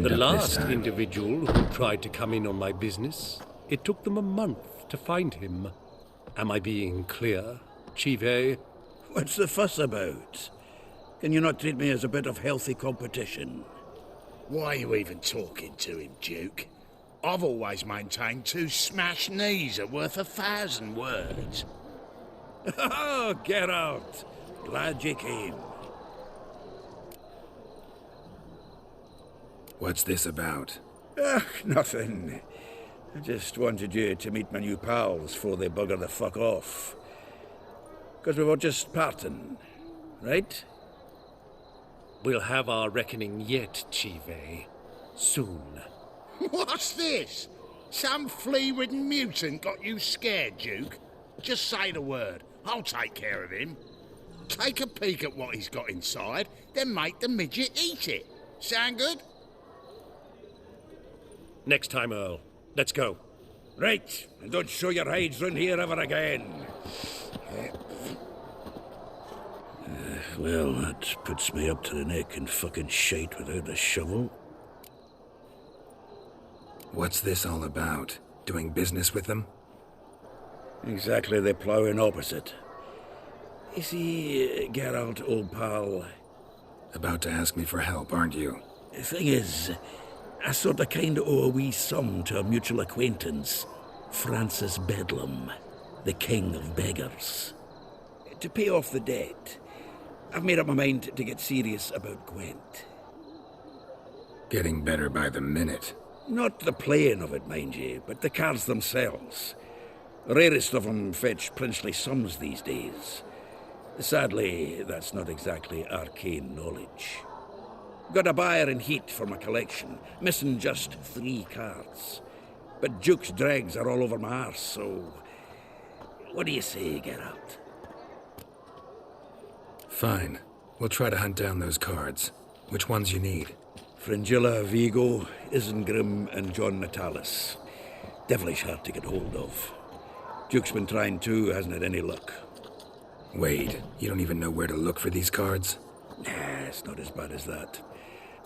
cleaned The up this last time. individual who tried to come in on my business, it took them a month to find him. Am I being clear, Chive? What's the fuss about? Can you not treat me as a bit of healthy competition? Why are you even talking to him, Duke? I've always maintained 2 smashed knees are worth 1,000 words. Oh, get out! Glad you came. What's this about? Nothing. I just wanted you to meet my new pals before they bugger the fuck off. Because we were just parting, right? We'll have our reckoning yet, Chive. Soon. What's this? Some flea-ridden mutant got you scared, Duke? Just say the word. I'll take care of him. Take a peek at what he's got inside, then make the midget eat it. Sound good? Next time, Earl. Let's go. Right, and don't show your hides round here ever again. Well, that puts me up to the neck in fucking shite without a shovel. What's this all about? Doing business with them? Exactly the ploughing opposite. You see, Geralt, old pal... About to ask me for help, aren't you? The thing is, I sorta kinda owe a wee sum to a mutual acquaintance, Francis Bedlam, the king of beggars. To pay off the debt, I've made up my mind to get serious about Gwent. Getting better by the minute. Not the playing of it, mind you, but the cards themselves. The rarest of them fetch princely sums these days. Sadly, that's not exactly arcane knowledge. Got a buyer in heat for my collection, missing just 3 cards. But Duke's dregs are all over my arse, so... What do you say, Geralt? Fine. We'll try to hunt down those cards. Which ones you need? Fringilla, Vigo, Isengrim, and John Natalis. Devilish hard to get hold of. Duke's been trying too, hasn't had any luck. Wait, you don't even know where to look for these cards? Nah, it's not as bad as that.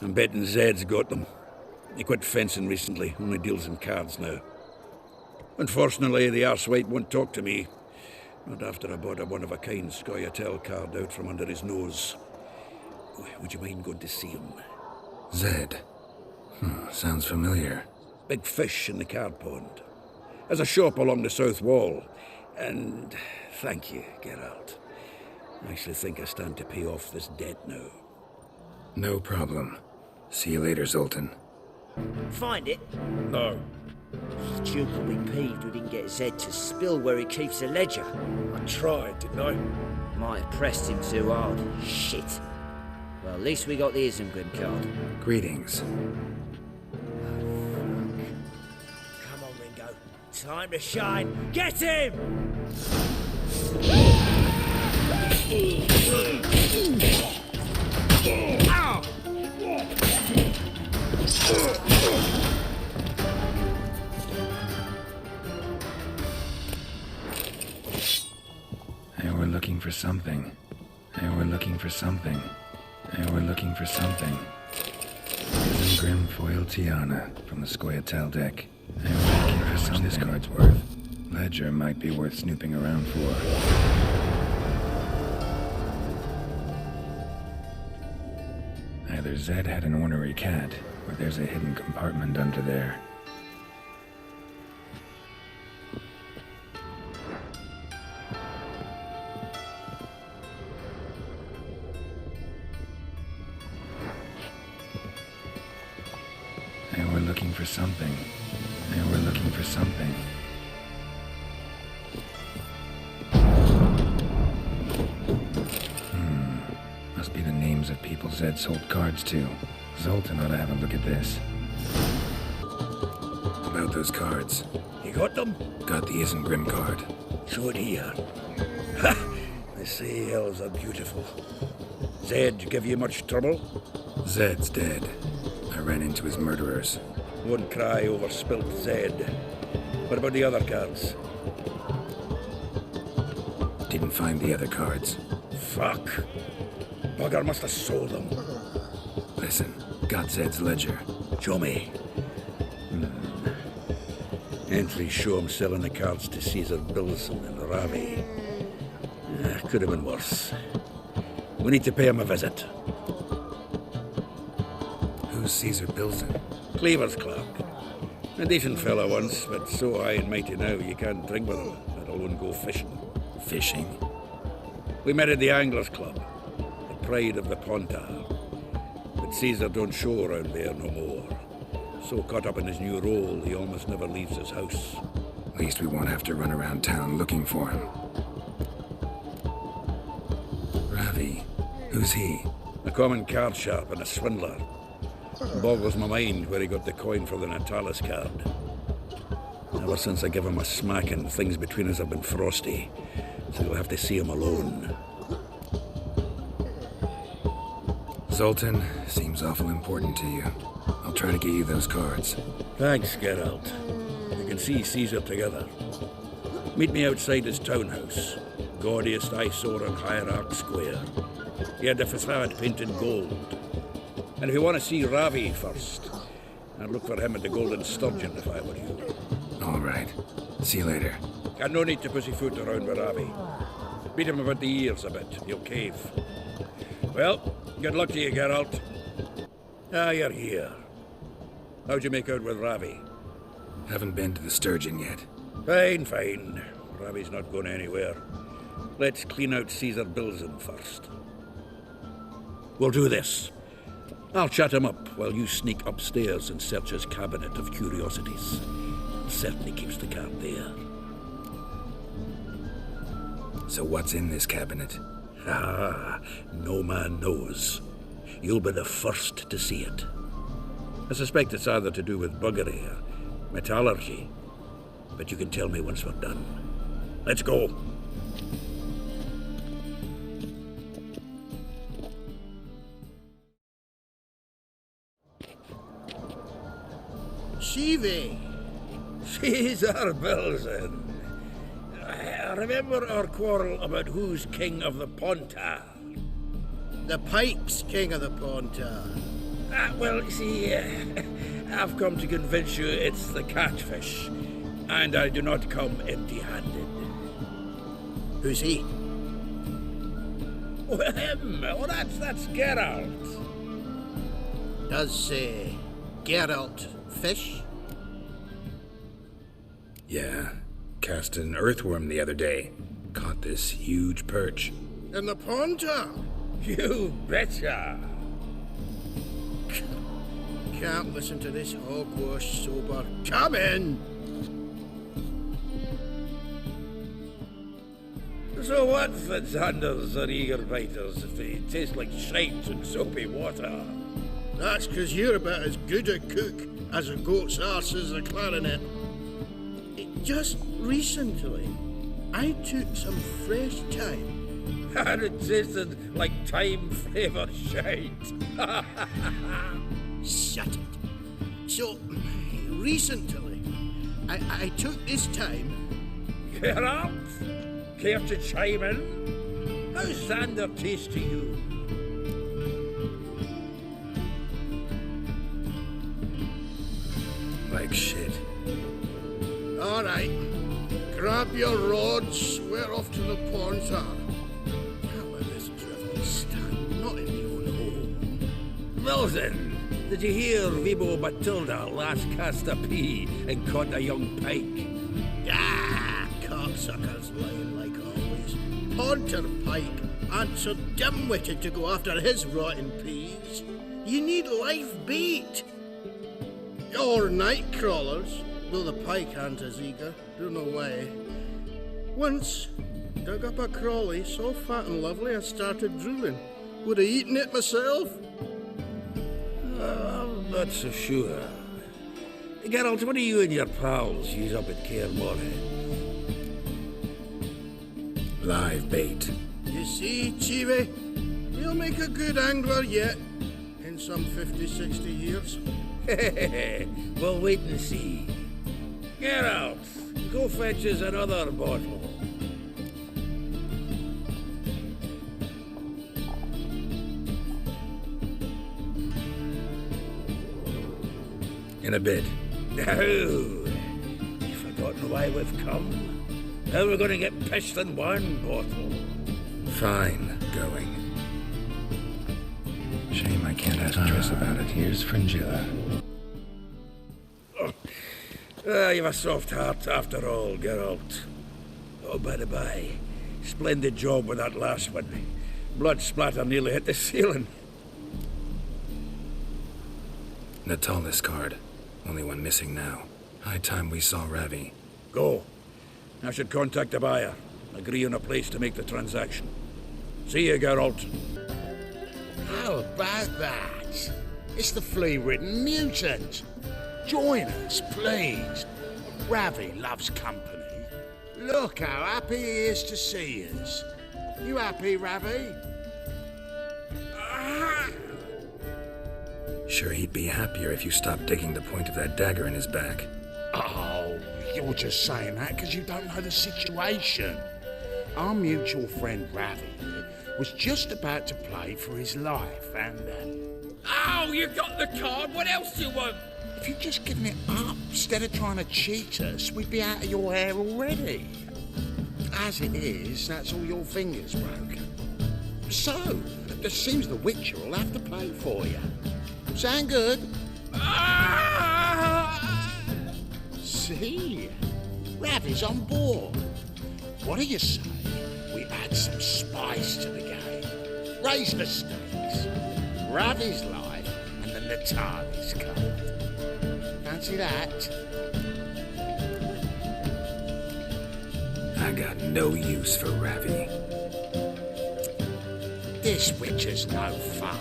I'm betting Zed's got them. He quit fencing recently, only deals in cards now. Unfortunately, the arsewite won't talk to me. Not after I bought a one-of-a-kind Scoia'tael card out from under his nose. Would you mind going to see him? Zed. Sounds familiar. Big fish in the card pond. Has a shop along the south wall. And thank you, Geralt. I actually think I stand to pay off this debt now. No problem. See you later, Zoltan. Find it? No. The Duke will be peeved we didn't get Zed to spill where he keeps the ledger. I tried, didn't I? Might have pressed him too hard. Shit. Well, at least we got the Isengrim card. Greetings. Come on, Ringo. Time to shine. Get him! Ow! They were looking for something. They were looking for something. They were looking for something. Isengrim foil Tiana from the Scoia'tael deck. They were looking for something. This card's worth. Ledger might be worth snooping around for. Either Zed had an ornery cat, or there's a hidden compartment under there. They were looking for something. They were looking for something. Must be the names of people Zed sold cards to. Zoltan ought to have a look at this. About those cards. You got them? Got the Isengrim card. Show it here. Ha! They say elves are beautiful. Zed give you much trouble? Zed's dead. I ran into his murderers. Won't cry over spilt Zed. What about the other cards? Didn't find the other cards. Fuck. Bugger must have sold them. Listen, Gotzed's ledger. Show me. Entries show him selling the cards to Caesar Bilson and Ravi. Could have been worse. We need to pay him a visit. Who's Caesar Bilson? Cleaver's clerk. A decent fellow once, but so high and mighty now you can't drink with him, let alone go fishing. Fishing? We met at the Anglers Club, the pride of the Pontar. But Caesar don't show around there no more. So caught up in his new role, he almost never leaves his house. At least we won't have to run around town looking for him. Ravi, who's he? A common card sharp and a swindler. Boggles my mind where he got the coin for the Natalis card. Ever since I gave him a smacking, things between us have been frosty. So you'll have to see him alone. Zoltan seems awful important to you. I'll try to get you those cards. Thanks, Geralt. You can see Caesar together. Meet me outside his townhouse. Gaudiest eyesore on Hierarch Square. He had the facade painted gold. And if you want to see Ravi first, I'd look for him at the Golden Sturgeon if I were you. All right. See you later. And no need to pussyfoot around with Ravi. Beat him about the ears a bit. He'll cave. Well, good luck to you, Geralt. Ah, you're here. How'd you make out with Ravi? Haven't been to the Sturgeon yet. Fine, fine. Ravi's not going anywhere. Let's clean out Caesar Bilson first. We'll do this. I'll chat him up while you sneak upstairs and search his cabinet of curiosities. Certainly keeps the card there. So what's in this cabinet? Ah, no man knows. You'll be the first to see it. I suspect it's either to do with buggery or metallurgy. But you can tell me once we're done. Let's go. Shivi! Caesar Bilson. Remember our quarrel about who's king of the Pontar? The Pike's king of the Pontar. Well, you see, I've come to convince you it's the catfish. And I do not come empty-handed. Who's he? Well, him. Oh, that's Geralt. Does Geralt fish? Yeah. Cast an earthworm the other day. Caught this huge perch. In the Pontar? You betcha. Can't listen to this hogwash sober. Come in! So what for Xanders or eager biters if they taste like shite and soapy water? That's 'cause you're about as good a cook as a goat's arse is a clarinet. Just recently, I took some fresh thyme. And it tasted like thyme-flavoured shite. Shut it. So, recently, I took this thyme. Geralt, care to chime in? How's Xander taste to you? Like shit. All right, grab your rods. We're off to the Pontar. Can't let this drivel stand. Not in your own home. Wilson, did you hear Vibo Batilda last cast a pea and caught a young pike? Ah, cocksuckers lying like always. Pontar Pike aren't so dim-witted to go after his rotten peas. You need live bait. Or night crawlers, though the pike aren't as eager. Don't know why. Once, dug up a crawley so fat and lovely I started drooling. Would have eaten it myself. I'm not so sure. Geralt, what do you and your pals use up at Kaer Morhe? Live bait. You see, Chivi, you'll make a good angler yet. In some 50, 60 years. We'll wait and see. Geralt, go fetch us another bottle. In a bit. No! You've forgotten why we've come? How we're gonna get pissed in one bottle? Fine, going. Shame I can't ask Triss about it. Here's Fringilla. You've a soft heart after all, Geralt. Oh, by the by, splendid job with that last one. Blood splatter nearly hit the ceiling. Natalis card. Only one missing now. High time we saw Ravi. Go. I should contact the buyer. Agree on a place to make the transaction. See you, Geralt. How about that? It's the flea-ridden mutant. Join us, please. Ravi loves company. Look how happy he is to see us. You happy, Ravi? Sure he'd be happier if you stopped digging the point of that dagger in his back. Oh, you're just saying that because you don't know the situation. Our mutual friend Ravi was just about to play for his life and... Oh, you got the card! What else do you want? If you'd just given it up instead of trying to cheat us, we'd be out of your hair already. As it is, that's all your fingers broken. So, it seems the Witcher will have to pay for you. Sound good? See? Ravi's on board. What do you say we add some spice to the game? Raise the stakes. Ravi's life and the Natalis card. Fancy that? I got no use for Ravi. This Witcher's no fun.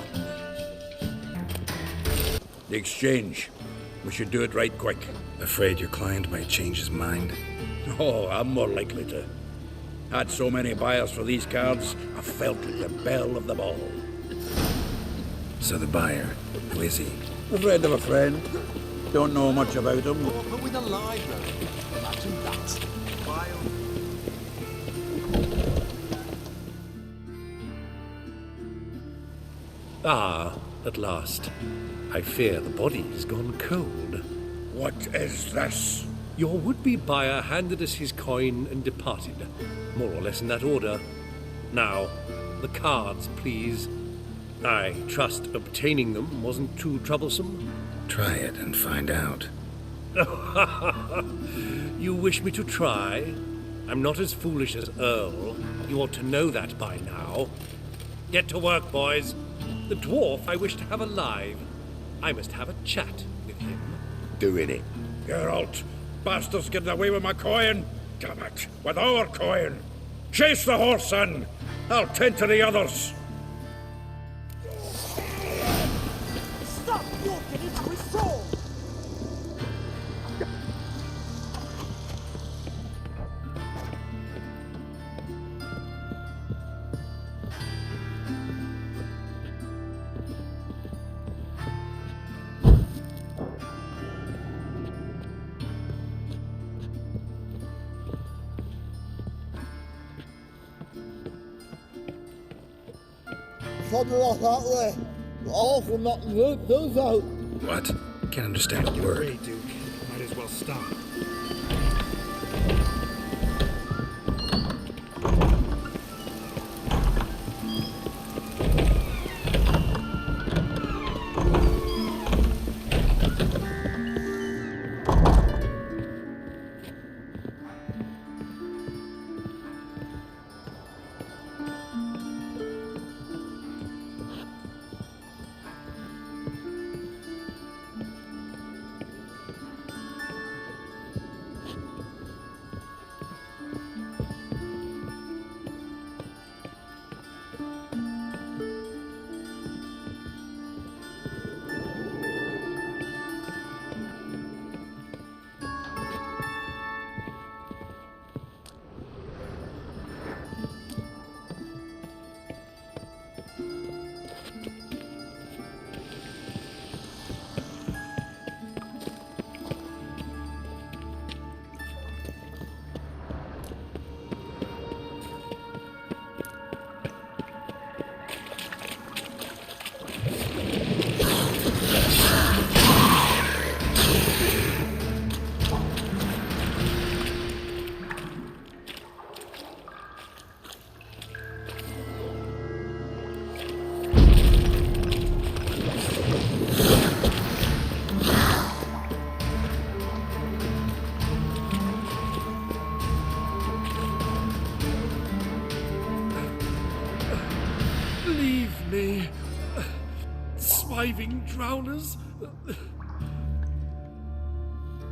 The exchange. We should do it right quick. Afraid your client might change his mind? Oh, I'm more likely to. Had so many buyers for these cards, I felt like the belle of them all. So the buyer, who is he? A friend of a friend. Don't know much about him. But with a library. Imagine that. Ah, at last. I fear the body's gone cold. What is this? Your would-be buyer handed us his coin and departed, more or less in that order. Now, the cards, please. I trust obtaining them wasn't too troublesome. Try it and find out. You wish me to try? I'm not as foolish as Earl. You ought to know that by now. Get to work, boys. The dwarf I wish to have alive. I must have a chat with him. Doing it. Geralt, bastards getting away with my coin. Damn it, with our coin. Chase the horse in. I'll tend to the others. Stop walking into his soul! Something like that way. Awful not good, those out. What? Can't understand a word. Duke. Might as well stop. drowners?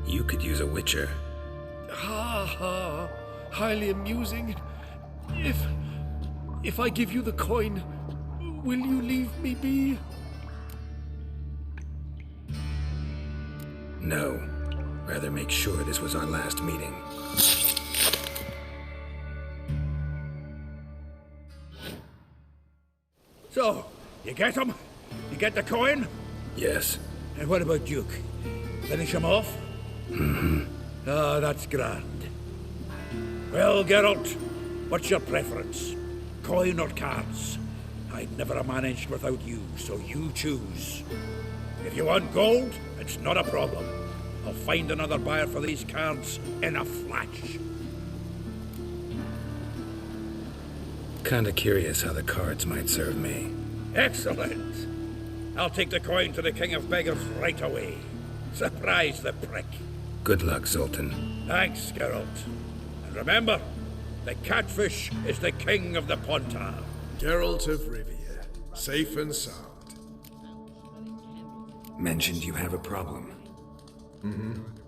You could use a witcher. Ha ha. Highly amusing. If I give you the coin, will you leave me be? No. Rather make sure this was our last meeting. So, you get him? You get the coin? Yes. And what about Duke? Finish him off? Mm-hmm. Ah, that's grand. Well, Geralt, what's your preference? Coin or cards? I'd never have managed without you, so you choose. If you want gold, it's not a problem. I'll find another buyer for these cards in a flash. Kinda curious how the cards might serve me. Excellent. I'll take the coin to the King of Beggars right away. Surprise the prick. Good luck, Zoltan. Thanks, Geralt. And remember, the catfish is the king of the Pontar. Geralt of Rivia, safe and sound. Mentioned you have a problem.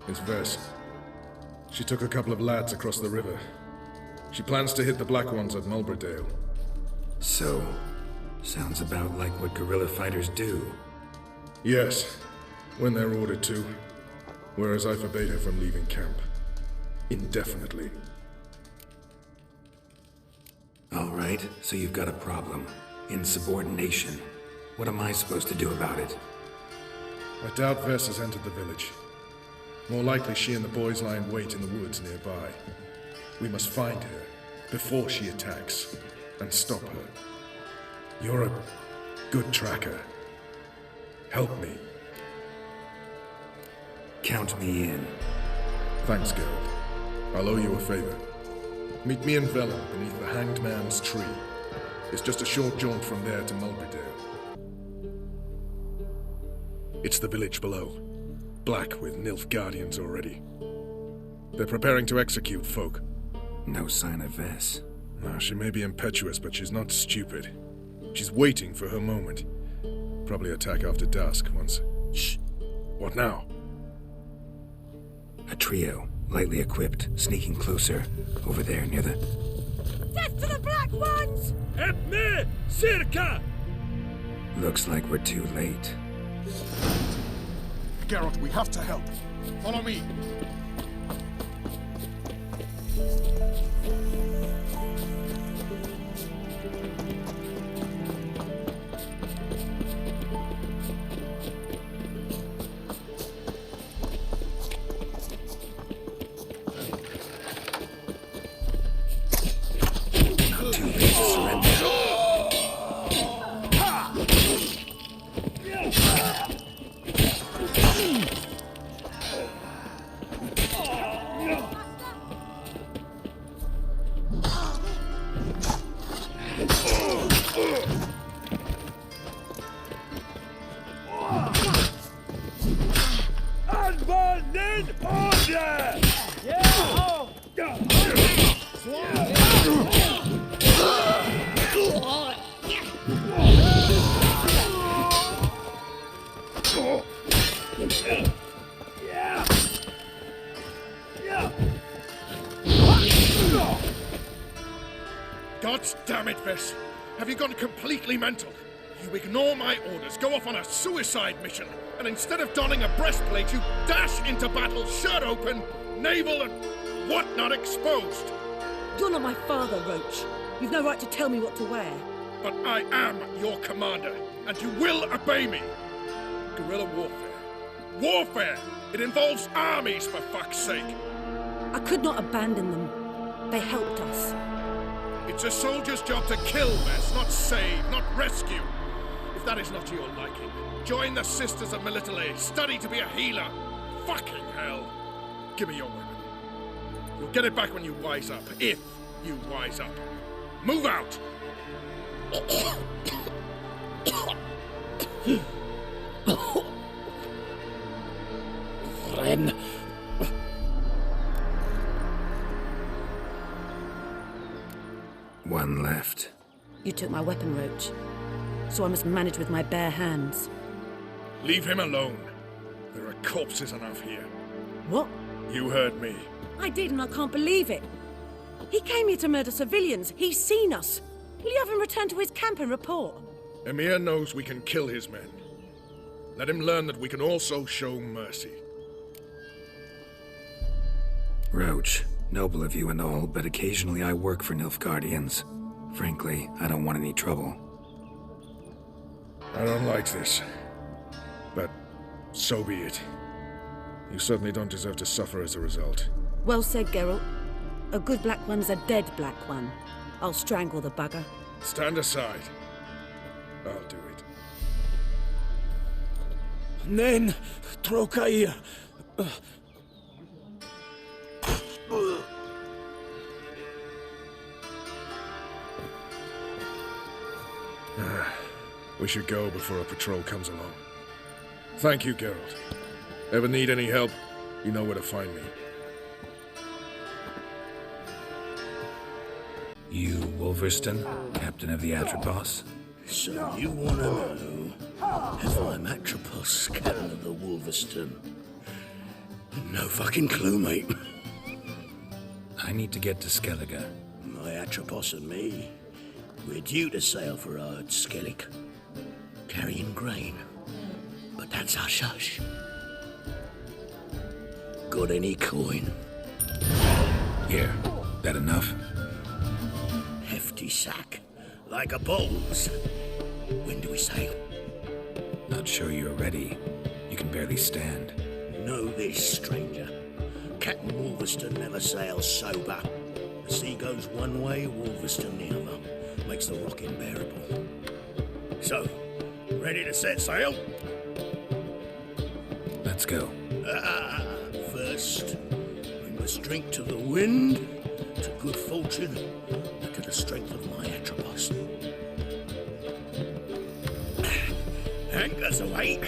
It's Vess. She took a couple of lads across the river. She plans to hit the Black Ones at Mulberdale. So, sounds about like what guerrilla fighters do. Yes, when they're ordered to. Whereas I forbade her from leaving camp. Indefinitely. Alright, so you've got a problem. Insubordination. What am I supposed to do about it? I doubt Vess has entered the village. More likely she and the boys lie in wait in the woods nearby. We must find her before she attacks and stop her. You're a good tracker. Help me. Count me in. Thanks, Geralt. I'll owe you a favor. Meet me in Velen beneath the Hanged Man's tree. It's just a short jaunt from there to Mulberdale. It's the village below. Black with Nilf guardians already. They're preparing to execute folk. No sign of Vess. Now, she may be impetuous, but she's not stupid. She's waiting for her moment. Probably attack after dusk once... Shh! What now? A trio, lightly equipped, sneaking closer. Over there, near the... Death to the Black Ones! Help me! Circa! Looks like we're too late. Geralt, we have to help. Follow me. Too late to surrender. God damn it, Vess! Have you gone completely mental? You ignore my orders, go off on a suicide mission, and instead of donning a breastplate, you dash into battle, shirt open, navel and whatnot exposed. You're not my father, Roach. You've no right to tell me what to wear. But I am your commander, and you will obey me. Guerrilla warfare. Warfare! It involves armies, for fuck's sake. I could not abandon them. They helped us. It's a soldier's job to kill, Vess, not save, not rescue. If that is not to your liking, join the Sisters of Melitele, study to be a healer. Fucking hell. Give me your weapon. You'll get it back when you wise up, if you wise up. Move out! Friend. One left. You took my weapon, Roach. So I must manage with my bare hands. Leave him alone. There are corpses enough here. What? You heard me. I did, and I can't believe it. He came here to murder civilians. He's seen us. Will you have him return to his camp and report? Emir knows we can kill his men. Let him learn that we can also show mercy. Roach, noble of you and all, but occasionally I work for Nilfgaardians. Frankly, I don't want any trouble. I don't like this. But so be it. You certainly don't deserve to suffer as a result. Well said, Geralt. A good black one's a dead black one. I'll strangle the bugger. Stand aside. I'll do it. Nen, Trokair. We should go before a patrol comes along. Thank you, Geralt. Ever need any help, you know where to find me. You, Wolverston, captain of the Atropos? So you want to know if I'm Atropos, captain of the Wolverston? No fucking clue, mate. I need to get to Skellige. My Atropos and me, we're due to sail for Ard Skellig, carrying grain. But that's our shush. Got any coin? Here, that enough? Hefty sack, like a bull's. When do we sail? Not sure you're ready. You can barely stand. Know this, stranger. Captain Wolverston never sails sober. The sea goes one way, Wolverston the other. Makes the rock unbearable. So, ready to set sail? Let's go. First, we must drink to the wind, to good fortune, and to the strength of my Atropos. Anchors away.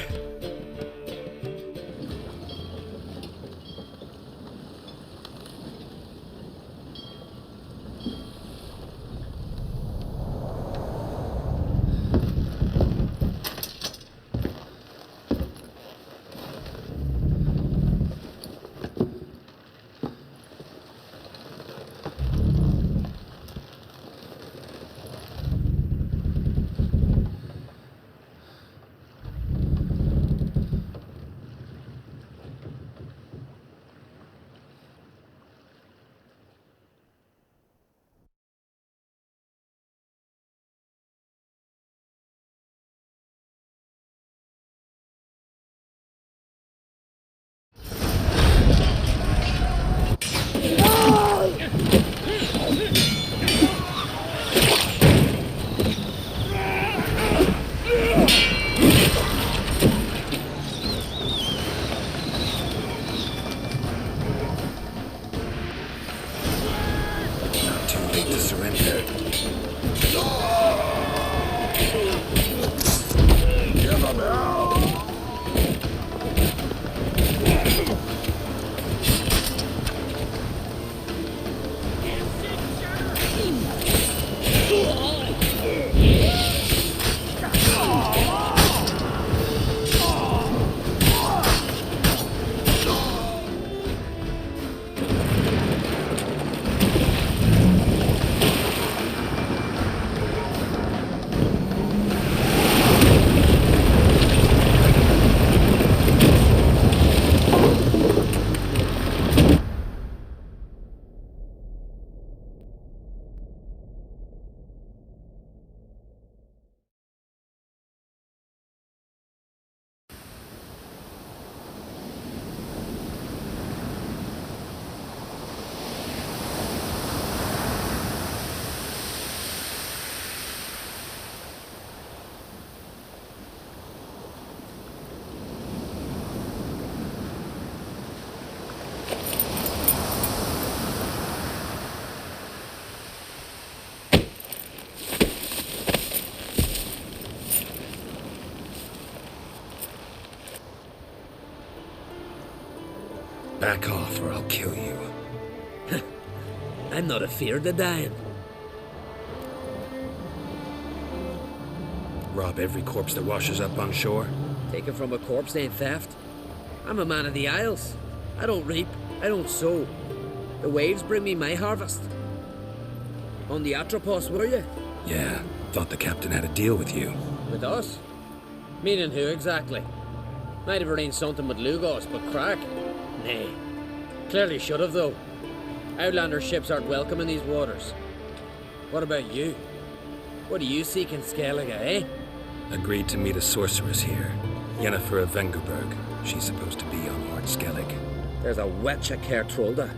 Back off or I'll kill you. I'm not afeard of dying. Rob every corpse that washes up on shore? Taken from a corpse ain't theft. I'm a man of the Isles. I don't reap, I don't sow. The waves bring me my harvest. On the Atropos, were you? Yeah, thought the captain had a deal with you. With us? Meaning who exactly? Might have arranged something with Lugos, but crack? Nay. Clearly should have, though. Outlander ships aren't welcome in these waters. What about you? What do you seek in Skellige, eh? Agreed to meet a sorceress here. Yennefer of Vengerberg. She's supposed to be on Lord Skellig. There's a witch at Kertrolda.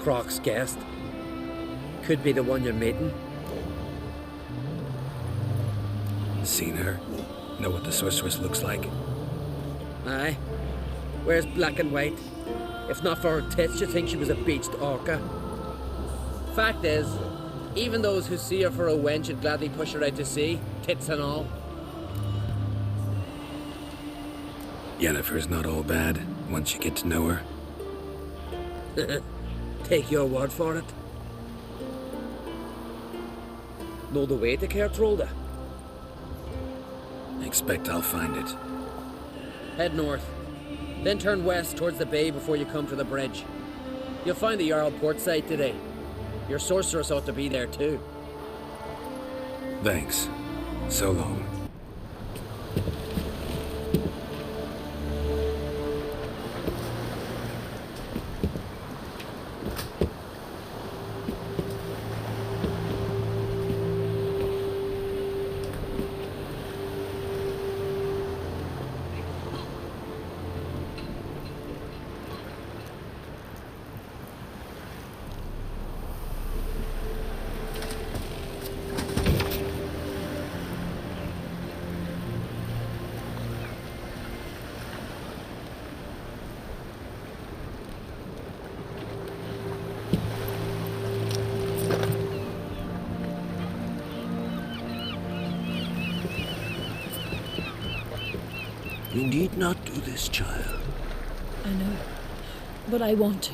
Croc's guest. Could be the one you're meeting. Seen her? Know what the sorceress looks like? Aye. Wears black and white. If not for her tits, you'd think she was a beached orca. Fact is, even those who see her for a wench would gladly push her out to sea, tits and all. Yennefer's not all bad, once you get to know her. Take your word for it. Know the way to Kertrolda? Expect I'll find it. Head north. Then turn west towards the bay before you come to the bridge. You'll find the Jarl port site today. Your sorceress ought to be there too. Thanks. So long. You need not do this, child. I know, but I want to.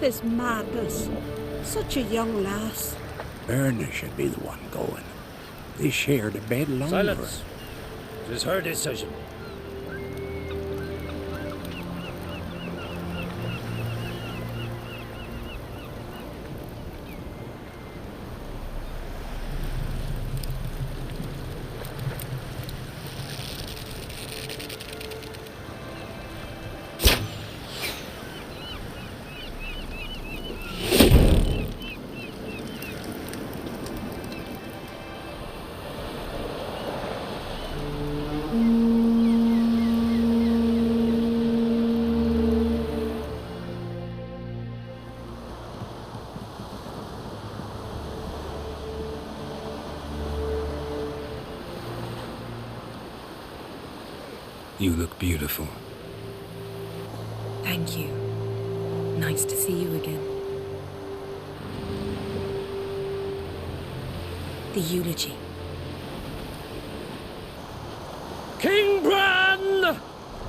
This madness. Such a young lass. Erna should be the one going. They shared a bed longer. Silence. It is her decision. You look beautiful. Thank you. Nice to see you again. The eulogy. King Bran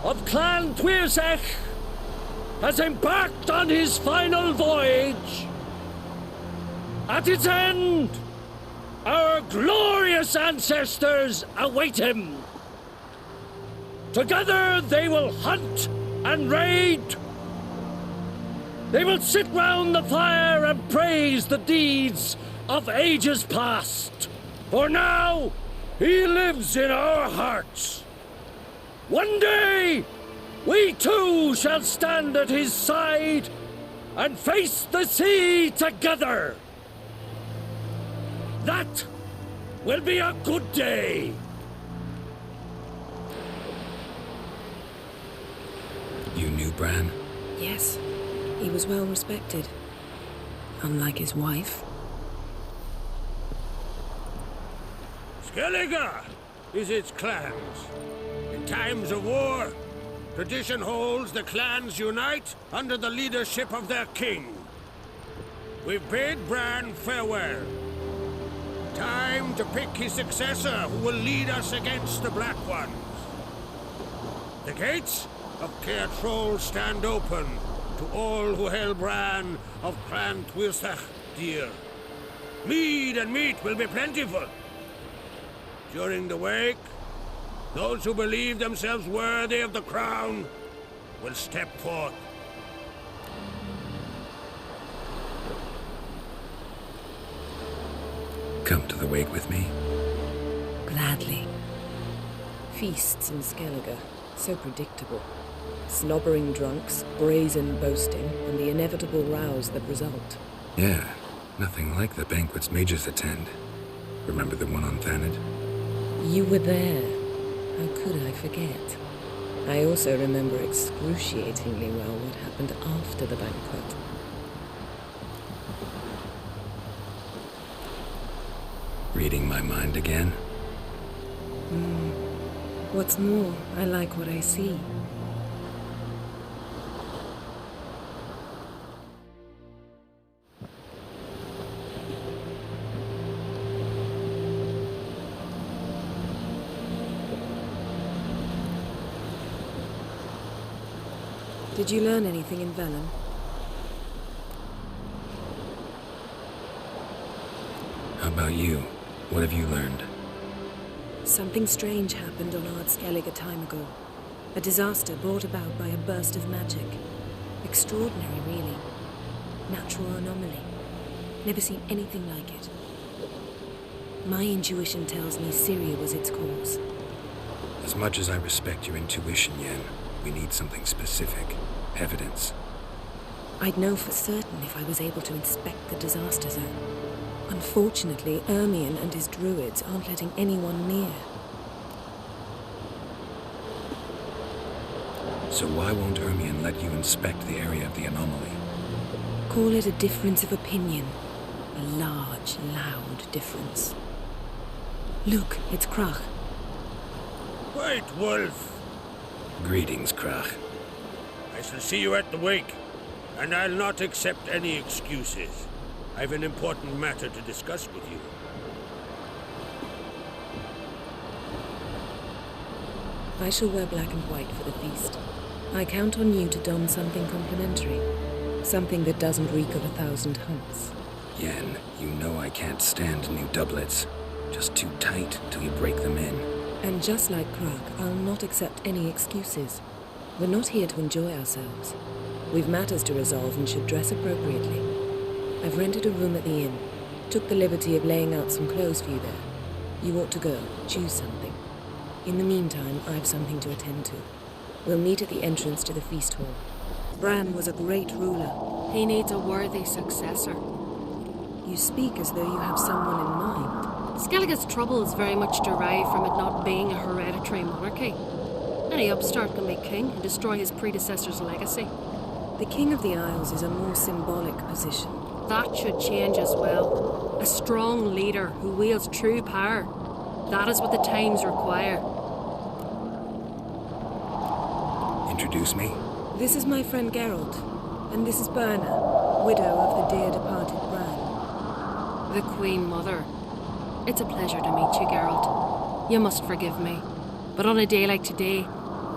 of Clan Tuirsech has embarked on his final voyage. At its end, our glorious ancestors await him. Together they will hunt and raid. They will sit round the fire and praise the deeds of ages past. For now, he lives in our hearts. One day, we too shall stand at his side and face the sea together. That will be a good day. You knew Bran? Yes, he was well respected. Unlike his wife. Skellige is its clans. In times of war, Tradition holds the clans unite under the leadership of their king. We've bid Bran farewell. Time to pick his successor who will lead us against the Black Ones. The gates of Caer Troll stand open to all who hail Bran of Clan Twisach dear. Mead and meat will be plentiful. During the wake, those who believe themselves worthy of the crown will step forth. Come to the wake with me? Gladly. Feasts in Skellige, so predictable. Slobbering drunks, brazen boasting, and the inevitable rows that result. Yeah, nothing like the banquets mages attend. Remember the one on Thanid? You were there. How could I forget? I also remember excruciatingly well what happened after the banquet. Reading my mind again? What's more, I like what I see. Did you learn anything in Velen? How about you? What have you learned? Something strange happened on Ard Skellige a time ago. A disaster brought about by a burst of magic. Extraordinary, really. Natural anomaly. Never seen anything like it. My intuition tells me Syria was its cause. As much as I respect your intuition, Yen, we need something specific. Evidence. I'd know for certain if I was able to inspect the disaster zone. Unfortunately, Ermion and his druids aren't letting anyone near. So why won't Ermion let you inspect the area of the anomaly? Call it a difference of opinion. A large, loud difference. Look, it's Krach. White Wolf! Greetings, Krach. I shall see you at the wake, and I'll not accept any excuses. I've an important matter to discuss with you. I shall wear black and white for the feast. I count on you to don something complimentary. Something that doesn't reek of 1,000 hunts. Yen, you know I can't stand new doublets. Just too tight till you break them in. And just like Krach, I'll not accept any excuses. We're not here to enjoy ourselves. We've matters to resolve and should dress appropriately. I've rented a room at the inn. Took the liberty of laying out some clothes for you there. You ought to go. Choose something. In the meantime, I've something to attend to. We'll meet at the entrance to the feast hall. Bran was a great ruler. He needs a worthy successor. You speak as though you have someone in mind. Skellige's troubles very much derive from it not being a hereditary monarchy. Any upstart can be king and destroy his predecessor's legacy. The King of the Isles is a more symbolic position. That should change as well. A strong leader who wields true power. That is what the times require. Introduce me? This is my friend Geralt, and this is Berna, widow of the dear departed Bran. The Queen Mother. It's a pleasure to meet you, Geralt. You must forgive me, but on a day like today,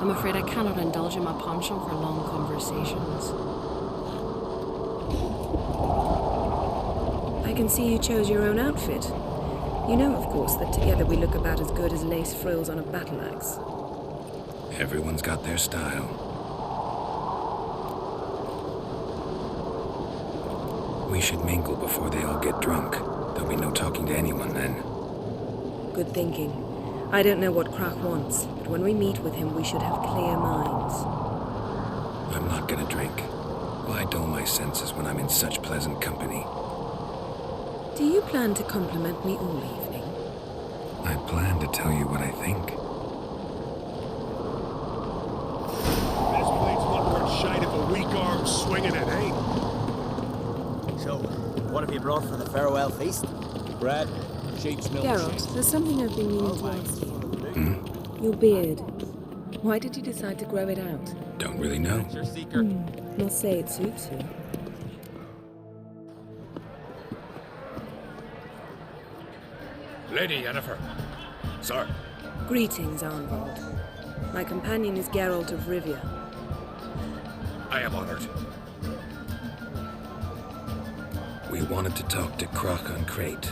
I'm afraid I cannot indulge in my penchant for long conversations. I can see you chose your own outfit. You know, of course, that together we look about as good as lace frills on a battle axe. Everyone's got their style. We should mingle before they all get drunk. There'll be no talking to anyone then. Good thinking. I don't know what Krach wants, but when we meet with him, we should have clear minds. I'm not gonna drink. Why dull my senses when I'm in such pleasant company? Do you plan to compliment me all evening? I plan to tell you what I think. This blade's not shite if a weak arm swinging it, eh? So, what have you brought for the farewell feast? Bread, sheep's milk. Geralt, there's something I've been meaning to ask you. Your beard. Why did you decide to grow it out? Don't really know. Must say it suits you. Lady Yennefer. Sir. Greetings, Arnvald. My companion is Geralt of Rivia. I am honored. We wanted to talk to Croc on Crate.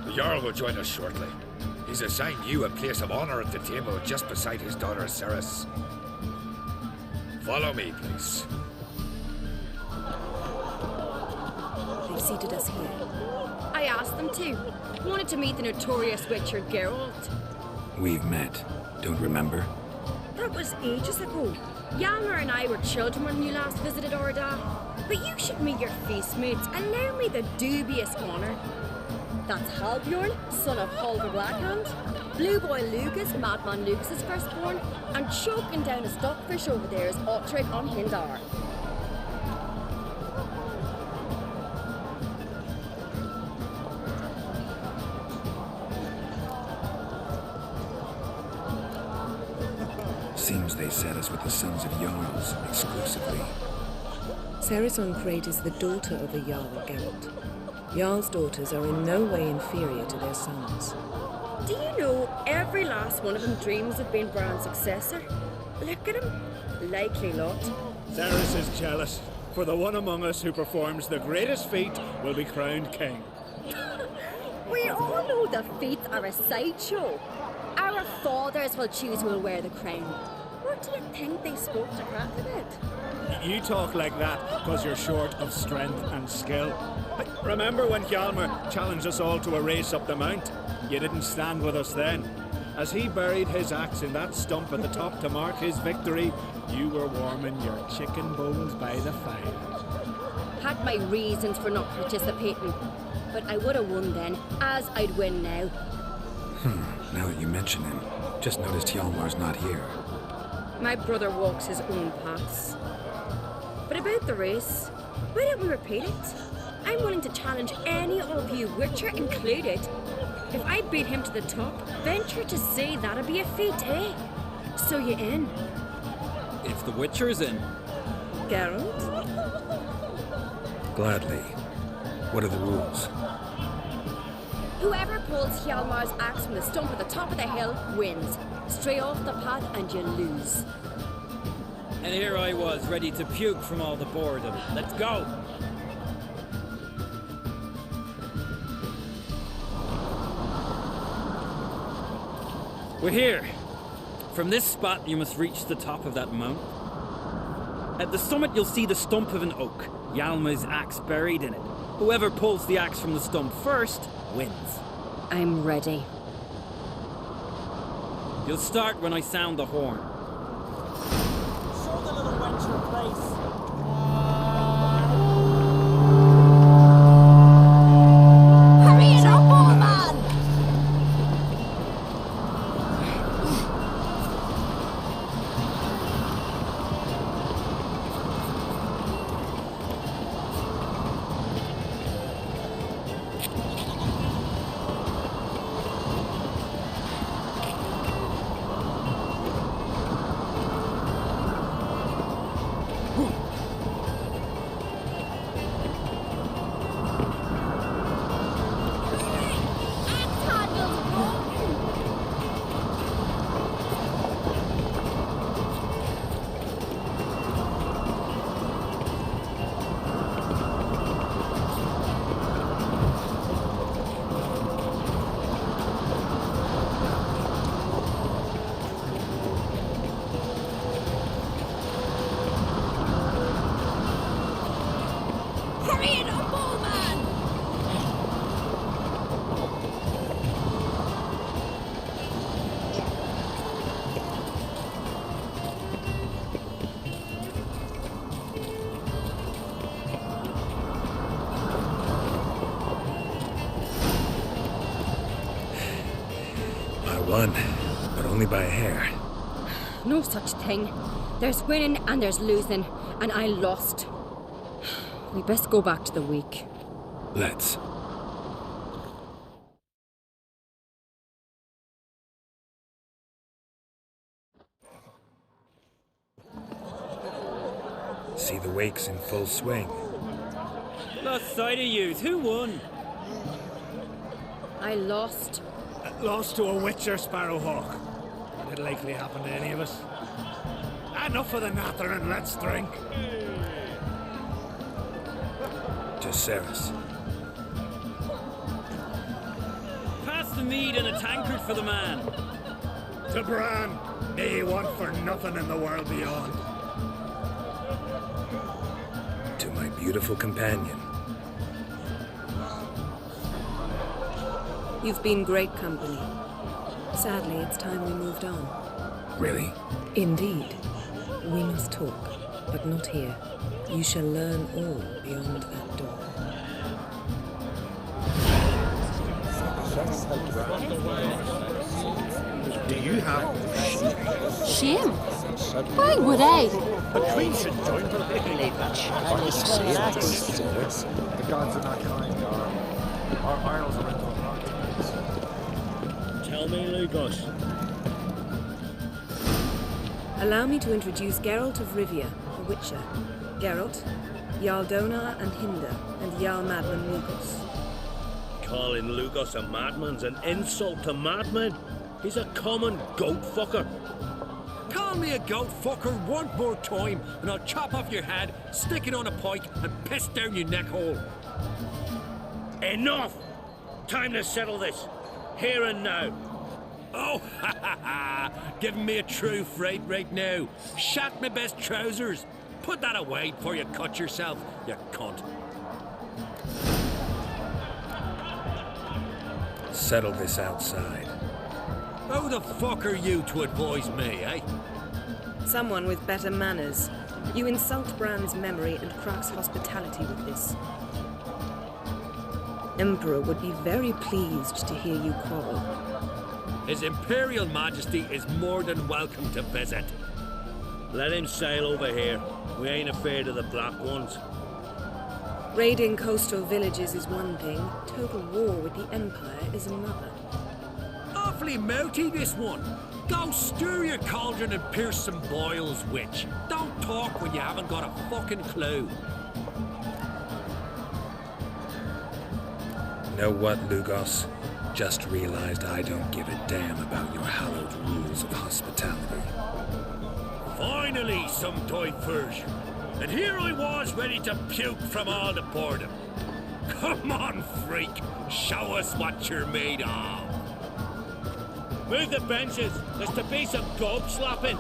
The Jarl will join us shortly. He's assigned you a place of honor at the table just beside his daughter Ceres. Follow me, please. They've seated us here. I asked them to. Wanted to meet the notorious Witcher Geralt. We've met. Don't remember? That was ages ago. Hjalmar and I were children when you last visited Orda. But you should meet your feast mates. Allow me the dubious honor. That's Halbjorn, son of Holger Blackhand. Blue Boy Lucas, Madman Lucas's firstborn. And choking down a stockfish over there is Ottrig on Hindar. Seems they set us with the sons of Jarls exclusively. Ceres on Crate is the daughter of a Jarl, Geralt. Jarl's daughters are in no way inferior to their sons. Do you know every last one of them dreams of being Bran's successor? Look at him. Likely lot. Ceres is jealous, for the one among us who performs the greatest feat will be crowned king. We all know the feats are a sideshow. Our fathers will choose who will wear the crown. What do you think they spoke to Crack about? You talk like that because you're short of strength and skill. Remember when Hjalmar challenged us all to a race up the mount? You didn't stand with us then. As he buried his axe in that stump at the top to mark his victory, you were warming your chicken bones by the fire. Had my reasons for not participating, but I would have won then, as I'd win now. Now that you mention him, just noticed Hjalmar's not here. My brother walks his own paths. But about the race, why don't we repeat it? I'm willing to challenge any of you, Witcher included. If I beat him to the top, venture to say that'd be a feat, eh? So you in? If the Witcher's in. Geralt? Gladly. What are the rules? Whoever pulls Hjalmar's axe from the stump at the top of the hill wins. Stray off the path and you lose. And here I was, ready to puke from all the boredom. Let's go! We're here. From this spot, you must reach the top of that mount. At the summit, you'll see the stump of an oak. Hjalmar's axe buried in it. Whoever pulls the axe from the stump first wins. I'm ready. You'll start when I sound the horn. Show the little wench her place. Hurry it up, old man! Won, but only by a hair. No such thing. There's winning and there's losing, and I lost. We best go back to the week. Let's. See the wakes in full swing. Lost sight of yous. Who won? I lost. Lost to a witcher, Sparrowhawk. It'll likely happen to any of us. Enough of the natter and let's drink. To Ceres. Pass the mead and a tankard for the man. To Bran, he want for nothing in the world beyond. To my beautiful companion. You've been great company. Sadly, it's time we moved on. Really? Indeed. We must talk, but not here. You shall learn all beyond that door. Do you have Shame? Why would I? The Queen should join the village. The gods are not kind. Our isles are in the pockets. Tell me, Lugos. Allow me to introduce Geralt of Rivia, the Witcher. Geralt, Jarl Donar and Hinder, and Jarl Madman Lugos. Calling Lugos a madman's an insult to madmen. He's a common goat fucker. Call me a goat fucker one more time, and I'll chop off your head, stick it on a pike, and piss down your neck hole. Enough! Time to settle this. Here and now. Oh, ha ha ha! Giving me a true fright right now. Shat my best trousers. Put that away before you cut yourself, you cunt. Settle this outside. Who the fuck are you to advise me, eh? Someone with better manners. You insult Bran's memory and Krak's hospitality with this. Emperor would be very pleased to hear you quarrel. His Imperial Majesty is more than welcome to visit. Let him sail over here. We ain't afraid of the Black Ones. Raiding coastal villages is one thing. Total war with the Empire is another. Awfully mouty, this one. Go stir your cauldron and pierce some boils, witch. Don't talk when you haven't got a fucking clue. Know what, Lugos? Just realized I don't give a damn about your hallowed rules of hospitality. Finally, some diversion. And here I was ready to puke from all the boredom. Come on, freak. Show us what you're made of. Move the benches. There's to be some gob slapping.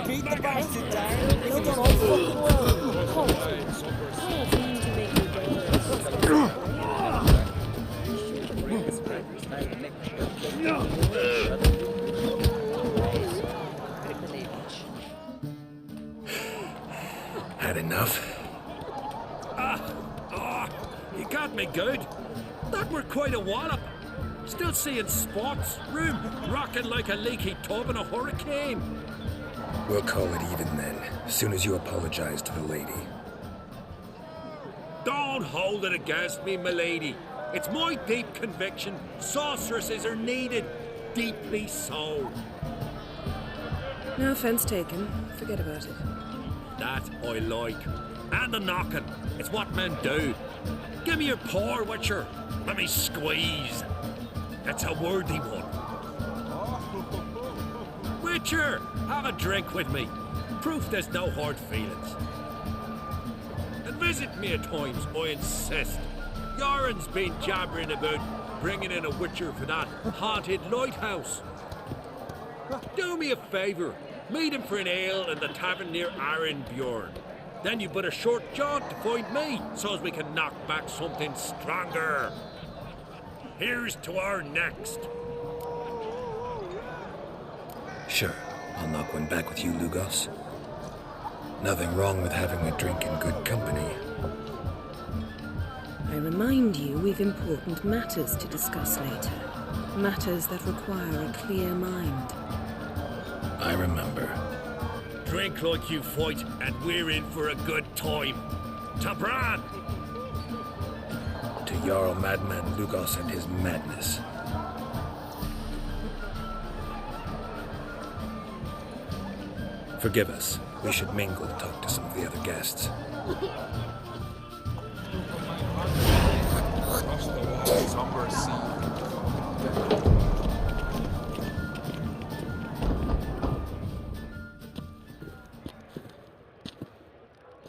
Beat the bastard down. He's done all fucking well. Had enough? You got me good. That were quite a wallop. Still seeing spots, room rocking like a leaky tub in a hurricane. We'll call it even then, as soon as you apologize to the lady. Don't hold it against me, milady. It's my deep conviction sorceresses are needed. Deeply so. No offense taken. Forget about it. That I like. And the knocking. It's what men do. Give me your paw, Witcher. Let me squeeze. That's a worthy one. Witcher, have a drink with me. Proof there's no hard feelings. And visit me at times, I insist. Yoren's been jabbering about bringing in a Witcher for that haunted lighthouse. Do me a favour. Meet him for an ale in the tavern near Arenbjorn. Then you but a short jaunt to find me, so as we can knock back something stronger. Here's to our next. Sure, I'll knock one back with you, Lugos. Nothing wrong with having a drink in good company. I remind you we've important matters to discuss later. Matters that require a clear mind. I remember. Drink like you fight, and we're in for a good time. To Bran! To Jarl Madman Lugos and his madness. Forgive us. We should mingle, talk to some of the other guests. Across the wall, somber sea.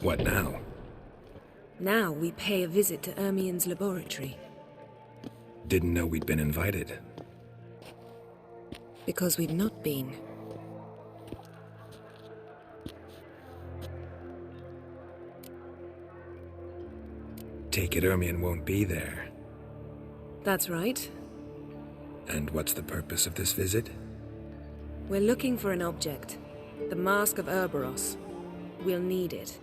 What now? Now we pay a visit to Ermien's laboratory. Didn't know we'd been invited. Because we've not been. Take it Ermien won't be there. That's right. And what's the purpose of this visit? We're looking for an object. The Mask of Ouroboros. We'll need it.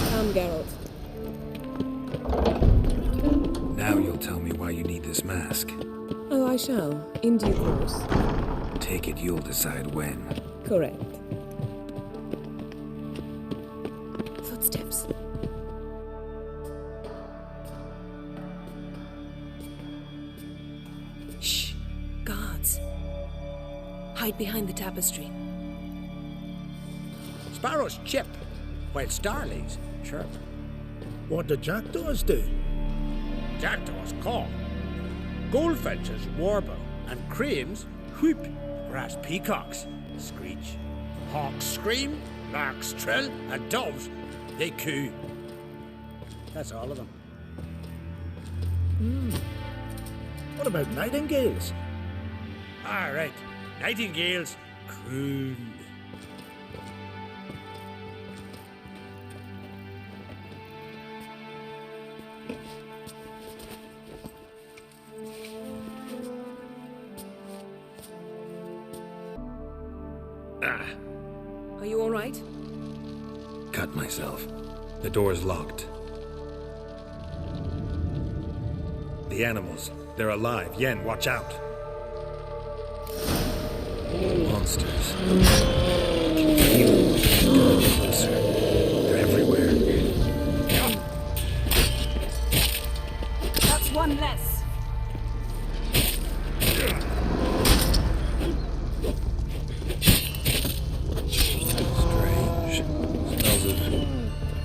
Come, Geralt. Now you'll tell me why you need this mask. Oh, I shall. In due course. Take it you'll decide when. Correct. Footsteps. Shh. Guards. Hide behind the tapestry. Sparrows chip, while starlings chirp. What do jackdaws do? Jackdaws caw. Goldfinches warble, and cranes whoop, whereas peacocks screech. Hawks scream, larks trill, and doves, they coo. That's all of them. What about nightingales? All right, nightingales croon. Are you all right? Cut myself. The door's locked. The animals. They're alive. Yen, watch out. Monsters. I can feel them coming closer. They're everywhere. That's one less.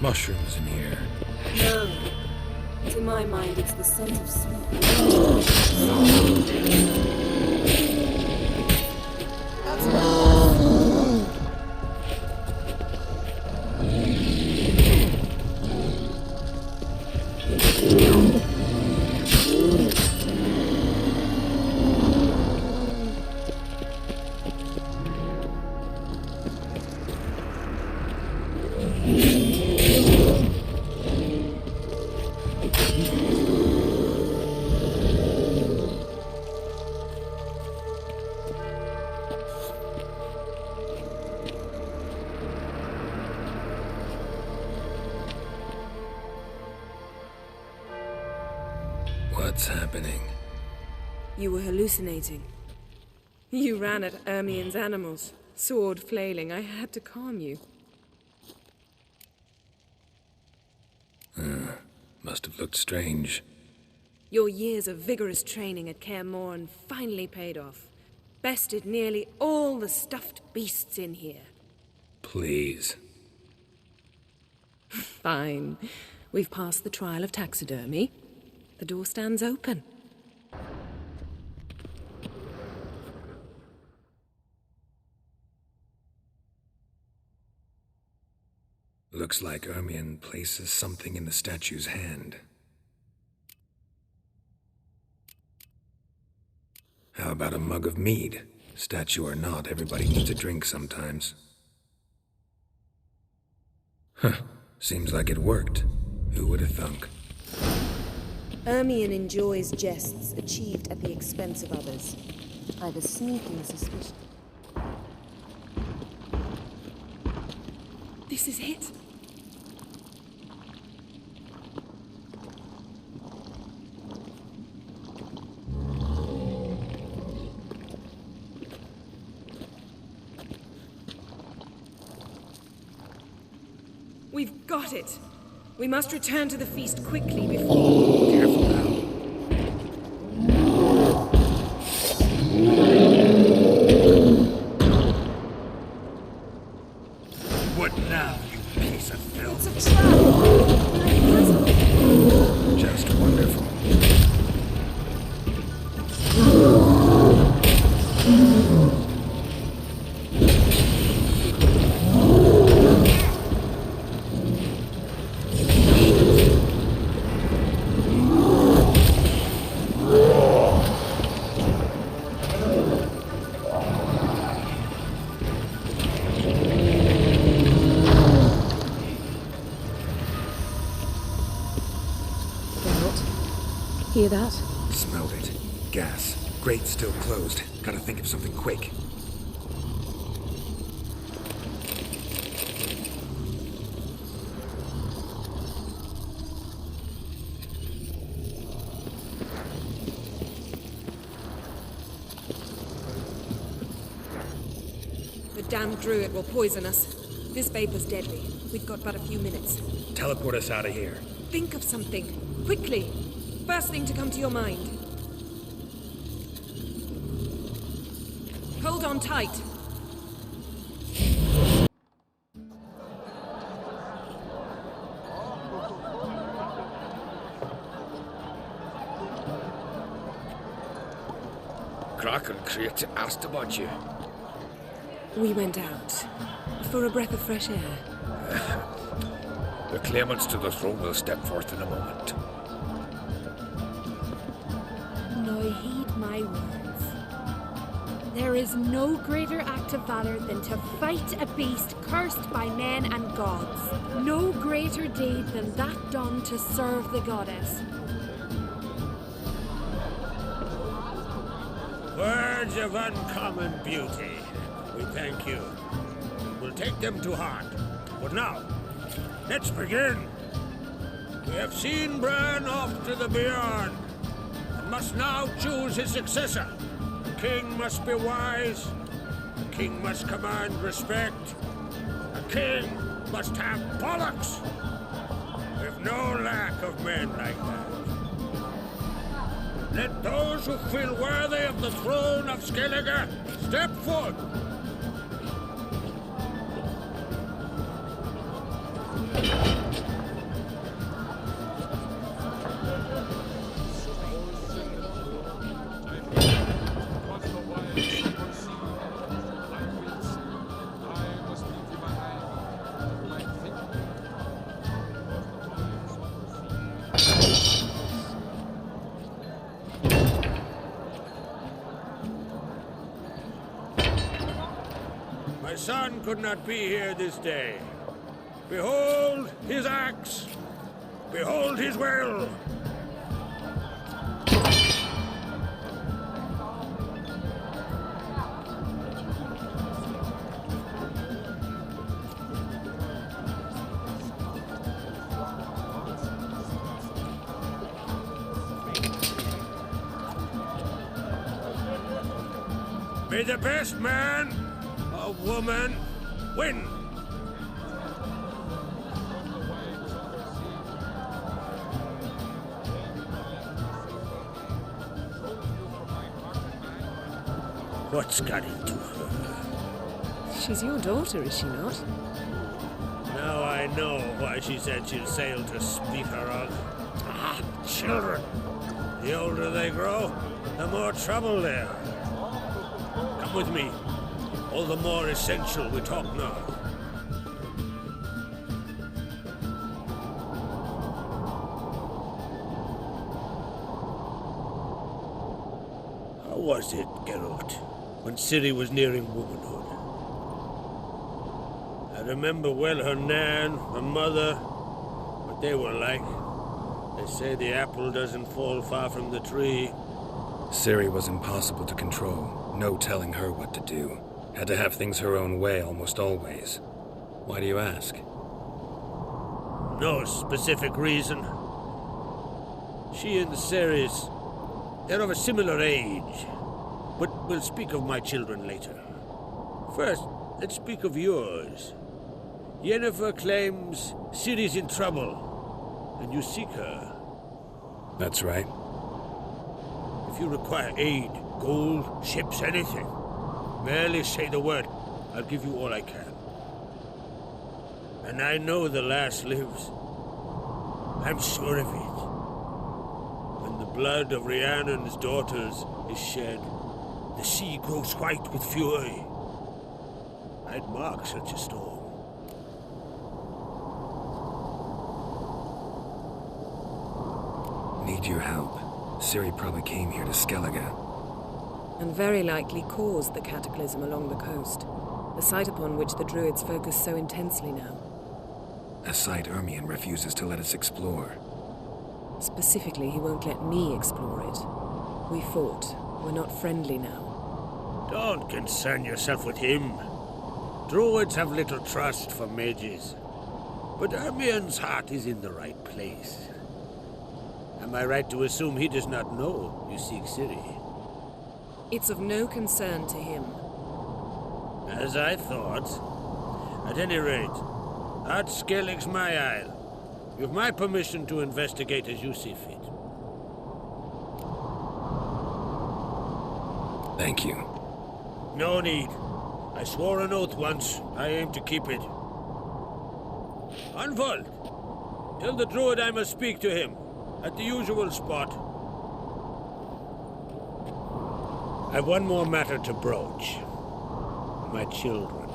Mushrooms in here. No. To my mind, it's the scent of smoke. What's happening? You were hallucinating. You ran at Ermien's animals, sword flailing. I had to calm you. Must have looked strange. Your years of vigorous training at Kaer Morhen finally paid off. Bested nearly all the stuffed beasts in here. Please. Fine. We've passed the trial of taxidermy. The door stands open. Looks like Ermien places something in the statue's hand. How about a mug of mead? Statue or not, everybody needs a drink sometimes. Huh. Seems like it worked. Who would have thunk? Ermien enjoys jests achieved at the expense of others. I've a sneaking suspicion. This is it. We've got it. We must return to the feast quickly before... Careful now. Hear that? Smelled it. Gas. Grate still closed. Gotta think of something quick. The damned druid will poison us. This vapor's deadly. We've got but a few minutes. Teleport us out of here. Think of something. Quickly. First thing to come to your mind. Hold on tight. Kraken Crate asked about you. We went out for a breath of fresh air. The claimants to the throne will step forth in a moment. Now heed my words. There is no greater act of valor than to fight a beast cursed by men and gods. No greater deed than that done to serve the goddess. Words of uncommon beauty. We thank you. We'll take them to heart. But now, let's begin. We have seen Bran off to the beyond, and must now choose his successor. The king must be wise. The king must command respect. A king must have bollocks. We've no lack of men like that. Let those who feel worthy of the throne of Skellige step forth. My son could not be here this day. Behold his axe! Behold his will! May the best man or woman win! What's got into her? She's your daughter, is she not? Now I know why she said she'll sail to speak her of. Ah, children! The older they grow, the more trouble they are. Come with me. All the more essential we talk now. How was it, Geralt, when Ciri was nearing womanhood? I remember well her nan, her mother, what they were like. They say the apple doesn't fall far from the tree. Ciri was impossible to control. No telling her what to do. Had to have things her own way almost always. Why do you ask? No specific reason. She and Ceres, they're of a similar age. But we'll speak of my children later. First, let's speak of yours. Yennefer claims Ciri's in trouble, and you seek her. That's right. If you require aid, gold, ships, anything, merely say the word. I'll give you all I can. And I know the lass lives. I'm sure of it. When the blood of Rhiannon's daughters is shed, the sea grows white with fury. I'd mark such a storm. Need your help. Ciri probably came here to Skellige. And very likely caused the cataclysm along the coast, a site upon which the druids focus so intensely now. A site Ermion refuses to let us explore. Specifically, he won't let me explore it. We fought. We're not friendly now. Don't concern yourself with him. Druids have little trust for mages. But Ermien's heart is in the right place. Am I right to assume he does not know you seek Ciri? It's of no concern to him. As I thought. At any rate, Art Skellig's my isle. You've my permission to investigate as you see fit. Thank you. No need. I swore an oath once. I aim to keep it. Unfold! Tell the druid I must speak to him. At the usual spot. I've one more matter to broach. My children.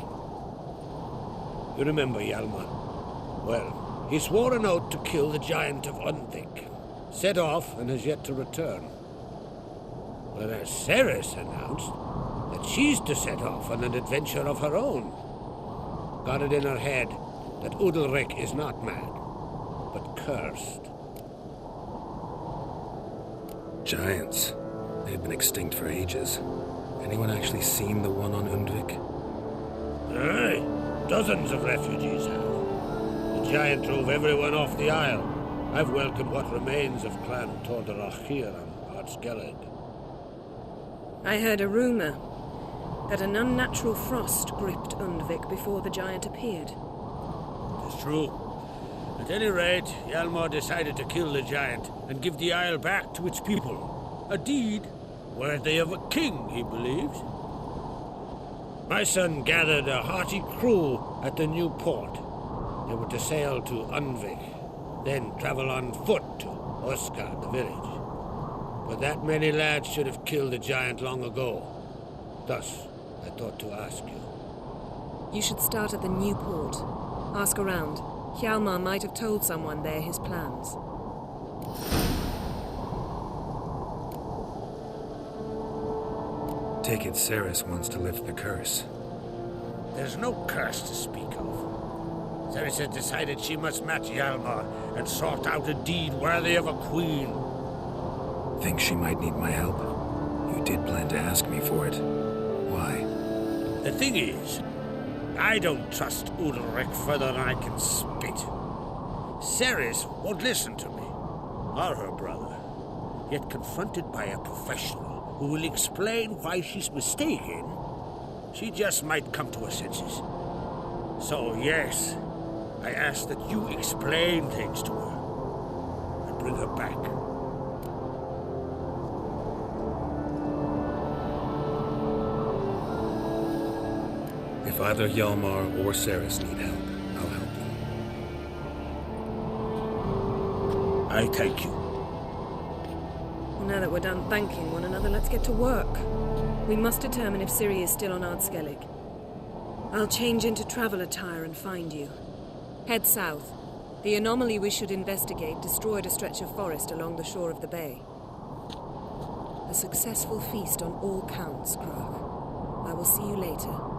You remember Hjalmar? Well, he swore an oath to kill the giant of Undvik. Set off and has yet to return. Whereas Ceres announced that she's to set off on an adventure of her own. Got it in her head that Udalric is not mad, but cursed. Giants. They've been extinct for ages. Anyone actually seen the one on Undvik? Aye. Dozens of refugees have. The giant drove everyone off the isle. I've welcomed what remains of Clan Tordarach here on Art Skellig. I heard a rumor that an unnatural frost gripped Undvik before the giant appeared. It's true. At any rate, Hjalmar decided to kill the giant and give the isle back to its people. A deed worthy of a king, he believed. My son gathered a hearty crew at the new port. They were to sail to Undvik, then travel on foot to Oskar, the village. But that many lads should have killed the giant long ago. Thus, I thought to ask you. You should start at the new port. Ask around. Hjalmar might have told someone there his plans. Take it Ceres wants to lift the curse. There's no curse to speak of. Ceres has decided she must match Hjalmar and sort out a deed worthy of a queen. Think she might need my help? You did plan to ask me for it. Why? The thing is, I don't trust Udalric further than I can spit. Ceres won't listen to me, or her brother. Yet confronted by a professional who will explain why she's mistaken, she just might come to her senses. So yes, I ask that you explain things to her and bring her back. If either Hjalmar or Ceres need help, I'll help them. I thank you. Well, now that we're done thanking one another, let's get to work. We must determine if Ciri is still on Ard Skellig. I'll change into travel attire and find you. Head south. The anomaly we should investigate destroyed a stretch of forest along the shore of the bay. A successful feast on all counts, Krog. I will see you later.